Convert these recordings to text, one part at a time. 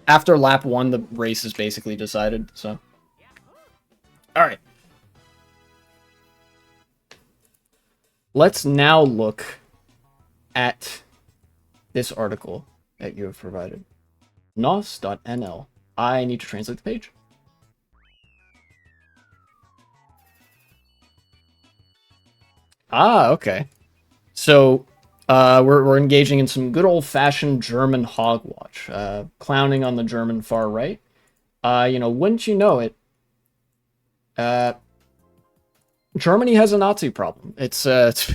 after lap 1, the race is basically decided, so. Alright. Let's now look at this article that you have provided. nos.nl. I need to translate the page. Ah, okay. So, we're engaging in some good old-fashioned German hogwash, clowning on the German far right. Wouldn't you know it, Germany has a Nazi problem. It's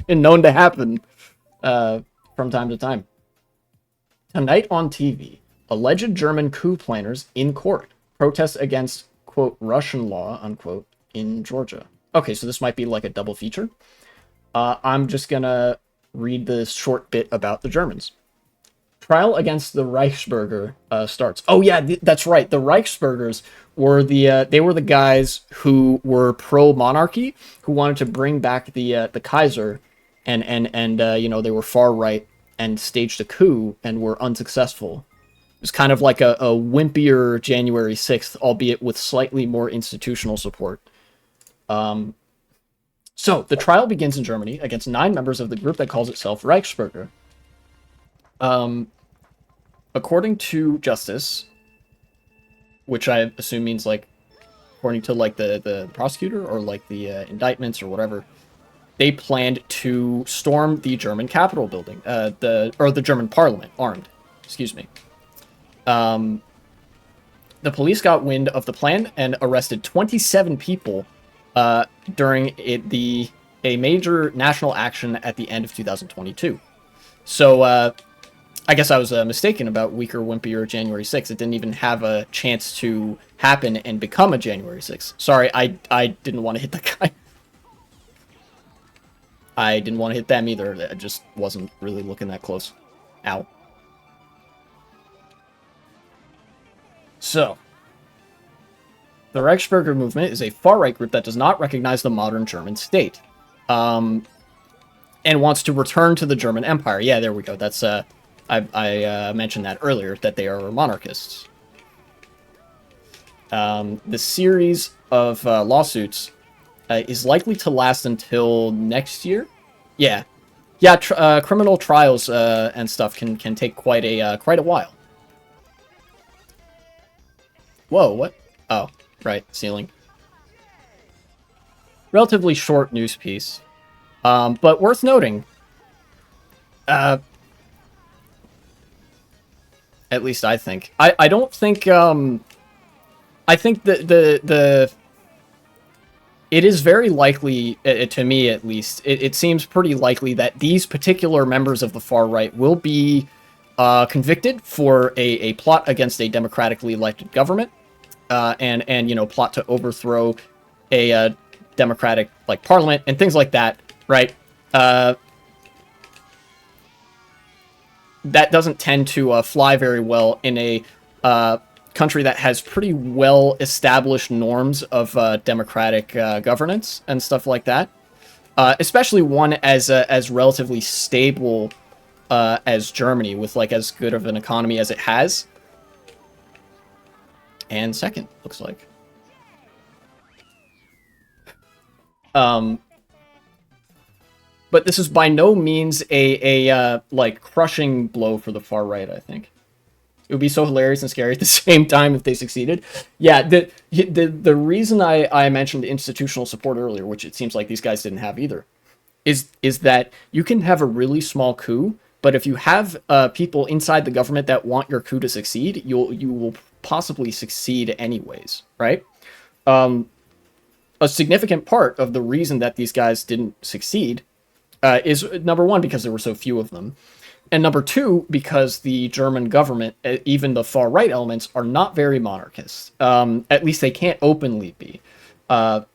been known to happen from time to time. Tonight on TV, alleged German coup planners in court. Protests against, quote, Russian law, unquote, in Georgia. Okay, so this might be like a double feature. I'm just gonna read this short bit about the Germans. Trial against the Reichsbürger starts. Oh yeah, that's right. The Reichsbürgers were the guys who were pro-monarchy, who wanted to bring back the Kaiser, and they were far right and staged a coup and were unsuccessful. It was kind of like a wimpier January 6th, albeit with slightly more institutional support. So the trial begins in Germany against 9 members of the group that calls itself Reichsbürger. According to justice, which I assume means like according to like the prosecutor or like the indictments or whatever, they planned to storm the German Capitol building, the German Parliament, armed. Excuse me. The police got wind of the plan and arrested 27 people during a major national action at the end of 2022. So I guess I was mistaken about weaker, wimpier January 6th. It didn't even have a chance to happen and become a January 6th. Sorry, I didn't want to hit that guy. I didn't want to hit them either. I just wasn't really looking that close. Ow. So, the Reichsbürger movement is a far-right group that does not recognize the modern German state, and wants to return to the German Empire. Yeah, there we go. That's I mentioned that earlier, that they are monarchists. The series of lawsuits is likely to last until next year. Yeah, criminal trials and stuff can take quite a while. Whoa, what? Oh, right, ceiling. Relatively short news piece, but worth noting. At least I think. I don't think. I think that it is very likely, to me at least, it seems pretty likely that these particular members of the far right will be convicted for a plot against a democratically elected government, and plot to overthrow a democratic parliament and things like that, right? That doesn't tend to fly very well in a country that has pretty well established norms of democratic governance and stuff like that. Especially one as relatively stable as Germany, with as good of an economy as it has. And second, looks like. But this is by no means a crushing blow for the far right, I think. It would be so hilarious and scary at the same time if they succeeded. Yeah, the reason I mentioned institutional support earlier, which it seems like these guys didn't have either, is that you can have a really small coup, but if you have people inside the government that want your coup to succeed, you will possibly succeed anyways, right? A significant part of the reason that these guys didn't succeed is, number one, because there were so few of them. And number two, because the German government, even the far-right elements, are not very monarchist. At least they can't openly be. They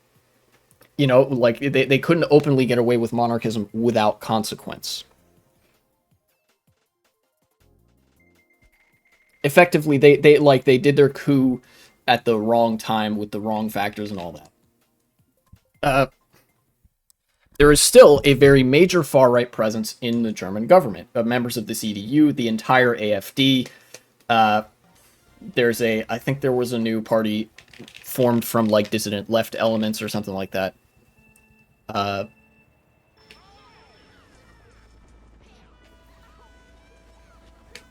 couldn't openly get away with monarchism without consequence. Effectively, they did their coup at the wrong time with the wrong factors and all that. There is still a very major far-right presence in the German government, members of the CDU, the entire AfD, I think there was a new party formed from like dissident left elements or something like that. Uh,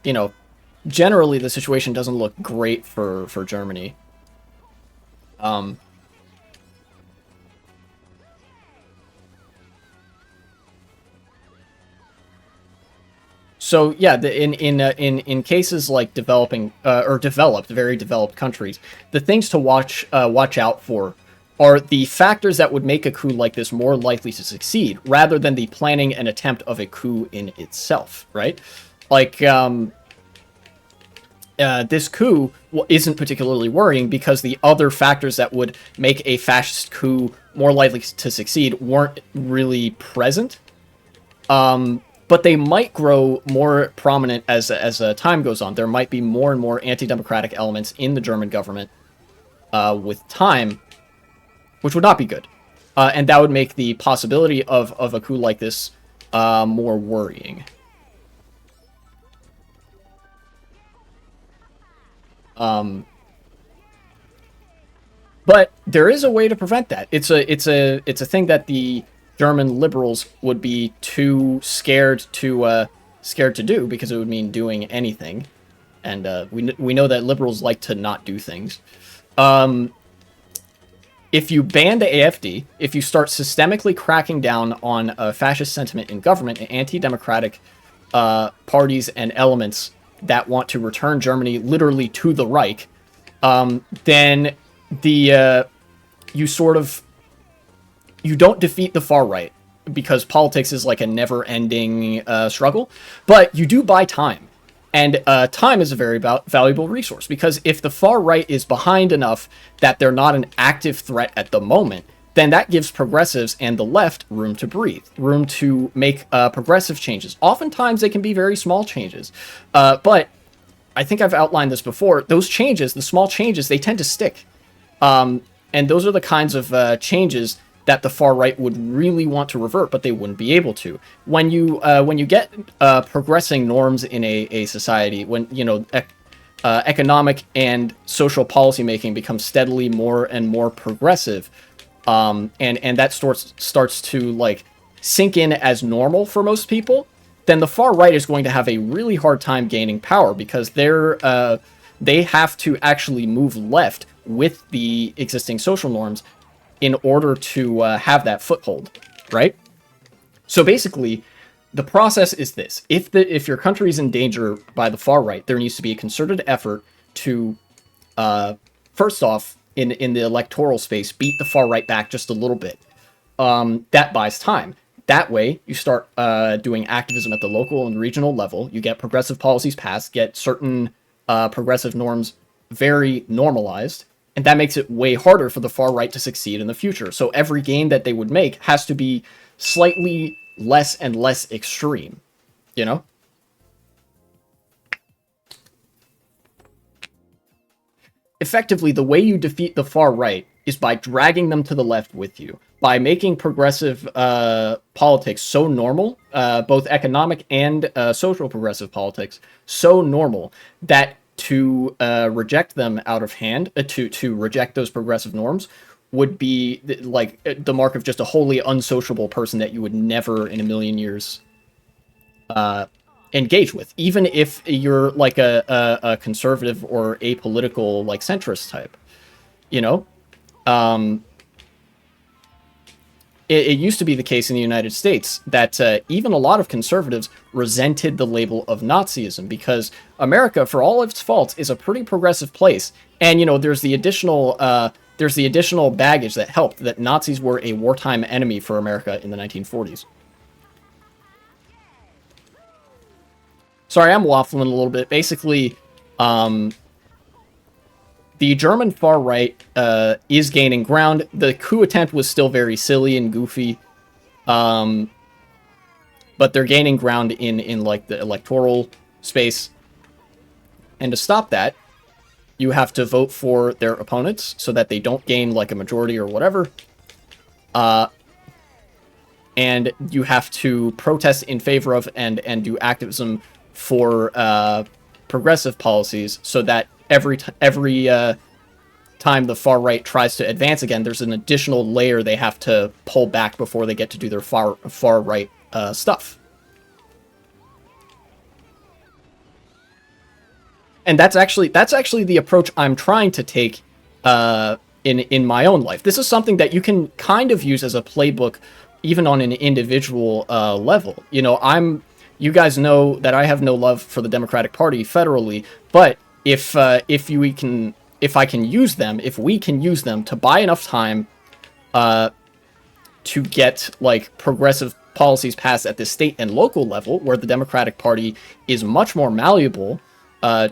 you know, generally the situation doesn't look great for Germany. Um, So yeah, in cases like developing or developed, very developed countries, the things to watch out for are the factors that would make a coup like this more likely to succeed, rather than the planning and attempt of a coup in itself, right? Like this coup isn't particularly worrying because the other factors that would make a fascist coup more likely to succeed weren't really present. But they might grow more prominent as time goes on. There might be more and more anti-democratic elements in the German government with time, which would not be good. And that would make the possibility of a coup like this more worrying. But there is a way to prevent that. It's a thing that the German liberals would be too scared to do, because it would mean doing anything, and we know that liberals like to not do things. If you ban the AfD, if you start systemically cracking down on fascist sentiment in government and anti-democratic parties and elements that want to return Germany literally to the Reich, then you sort of, you don't defeat the far right, because politics is like a never-ending struggle, but you do buy time. And time is a very valuable resource, because if the far right is behind enough that they're not an active threat at the moment, then that gives progressives and the left room to breathe, room to make progressive changes. Oftentimes they can be very small changes, but I think I've outlined this before. Those changes, the small changes, they tend to stick. And those are the kinds of changes that the far right would really want to revert, but they wouldn't be able to. When you get progressing norms in a society, when economic and social policymaking becomes steadily more and more progressive, and that starts to like sink in as normal for most people, then the far right is going to have a really hard time gaining power, because they have to actually move left with the existing social norms in order to have that foothold, right? So basically, the process is this: if your country is in danger by the far right, there needs to be a concerted effort to, first off, in the electoral space, beat the far right back just a little bit. That buys time. That way, you start doing activism at the local and regional level. You get progressive policies passed, get certain progressive norms very normalized, and that makes it way harder for the far right to succeed in the future. So every gain that they would make has to be slightly less and less extreme, you know? Effectively, the way you defeat the far right is by dragging them to the left with you, by making progressive politics so normal, both economic and social progressive politics, so normal that to reject them out of hand, to reject those progressive norms, would be like the mark of just a wholly unsociable person that you would never in a million years engage with, even if you're like a conservative or apolitical like centrist type, you know. It used to be the case in the United States that even a lot of conservatives resented the label of Nazism, because America, for all its faults, is a pretty progressive place. And, there's the additional baggage that helped, that Nazis were a wartime enemy for America in the 1940s. Sorry, I'm waffling a little bit. Basically, the German far right is gaining ground. The coup attempt was still very silly and goofy, but they're gaining ground in like the electoral space. And to stop that, you have to vote for their opponents so that they don't gain like a majority or whatever. And you have to protest in favor of and do activism for progressive policies, so that every time the far right tries to advance again, there's an additional layer they have to pull back before they get to do their far right stuff. And that's actually the approach I'm trying to take in my own life. This is something that you can kind of use as a playbook, even on an individual level. You know, you guys know that I have no love for the Democratic Party federally, but if we can use them to buy enough time to get like progressive policies passed at the state and local level, where the Democratic Party is much more malleable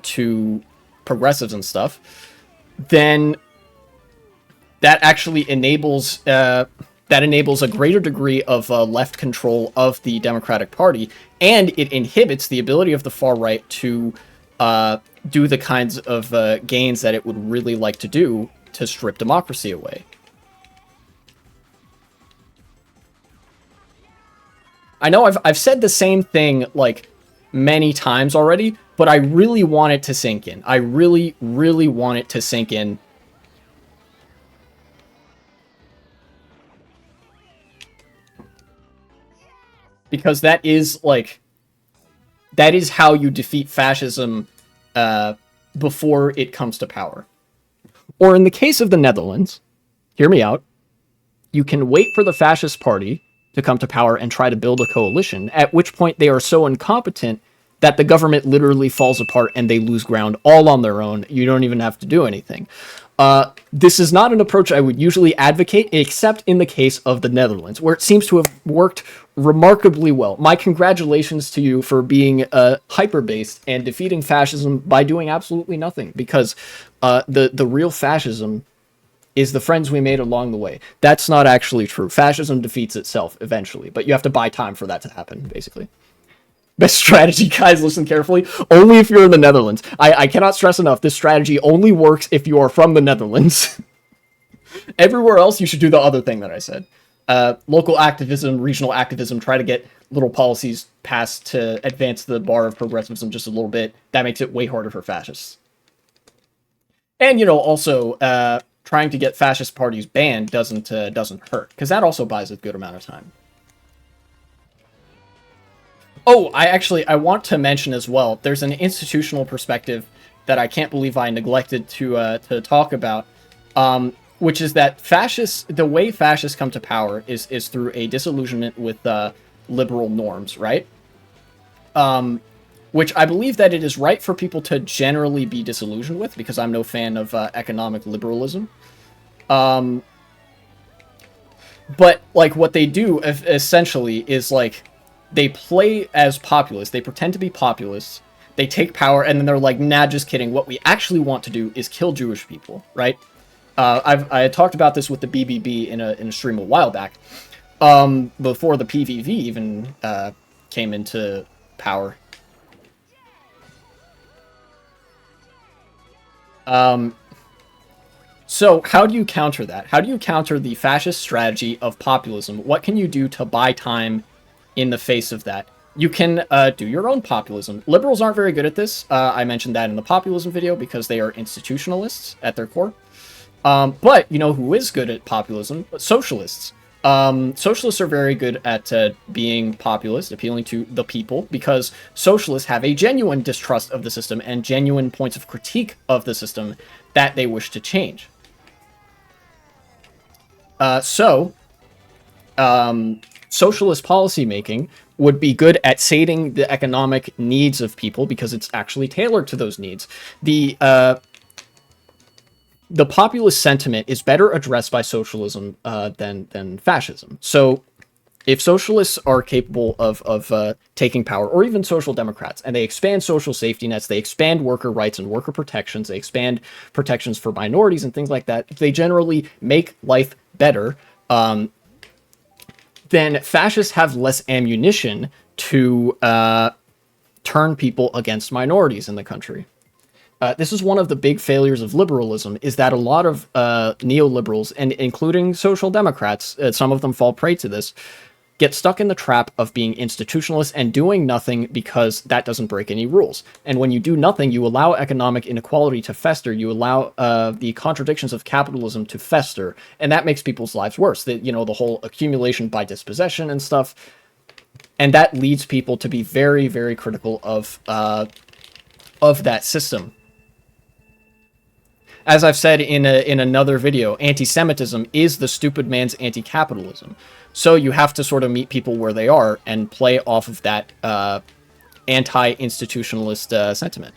to progressives and stuff, then that actually enables a greater degree of left control of the Democratic Party, and it inhibits the ability of the far right to do the kinds of gains that it would really like to do to strip democracy away. I know I've said the same thing like many times already, but I really want it to sink in. I really, really want it to sink in. Because that is how you defeat fascism before it comes to power. Or in the case of the Netherlands, hear me out, you can wait for the fascist party to come to power and try to build a coalition, at which point they are so incompetent that the government literally falls apart and they lose ground all on their own. You don't even have to do anything. This is not an approach I would usually advocate, except in the case of the Netherlands, where it seems to have worked remarkably well. My congratulations to you for being hyper-based and defeating fascism by doing absolutely nothing, because the real fascism is the friends we made along the way. That's not actually true. Fascism defeats itself eventually, but you have to buy time for that to happen, basically. Best strategy, guys, listen carefully. Only if you're in the Netherlands. I cannot stress enough, this strategy only works if you are from the Netherlands. Everywhere else, you should do the other thing that I said. Local activism, regional activism, try to get little policies passed to advance the bar of progressivism just a little bit. That makes it way harder for fascists. And, you know, also, trying to get fascist parties banned doesn't hurt, because that also buys a good amount of time. Oh, I want to mention as well, there's an institutional perspective that I can't believe I neglected to talk about, which is that the way fascists come to power is through a disillusionment with liberal norms, right? Which I believe that it is right for people to generally be disillusioned with, because I'm no fan of economic liberalism. But, like, what they do essentially is, like, they play as populists. They pretend to be populists. They take power, and then they're like, nah, just kidding. What we actually want to do is kill Jewish people, right? I had talked about this with the BBB in a stream a while back, before the PVV even came into power. So how do you counter that? How do you counter the fascist strategy of populism? What can you do to buy time in the face of that? You can do your own populism. Liberals aren't very good at this. I mentioned that in the populism video because they are institutionalists at their core. But you know who is good at populism? Socialists. Socialists are very good at being populist, appealing to the people, because socialists have a genuine distrust of the system and genuine points of critique of the system that they wish to change. Socialist policymaking would be good at sating the economic needs of people because it's actually tailored to those needs. The populist sentiment is better addressed by socialism than fascism. So if socialists are capable of taking power, or even social democrats, and they expand social safety nets, they expand worker rights and worker protections, they expand protections for minorities and things like that, if they generally make life better, then fascists have less ammunition to turn people against minorities in the country. This is one of the big failures of liberalism, is that a lot of neoliberals, and including social democrats, some of them fall prey to this, get stuck in the trap of being institutionalist and doing nothing because that doesn't break any rules. And when you do nothing, you allow economic inequality to fester. You allow the contradictions of capitalism to fester, and that makes people's lives worse. The whole accumulation by dispossession and stuff, and that leads people to be very, very critical of that system. As I've said in another video, anti-Semitism is the stupid man's anti-capitalism. So you have to sort of meet people where they are and play off of that anti-institutionalist sentiment.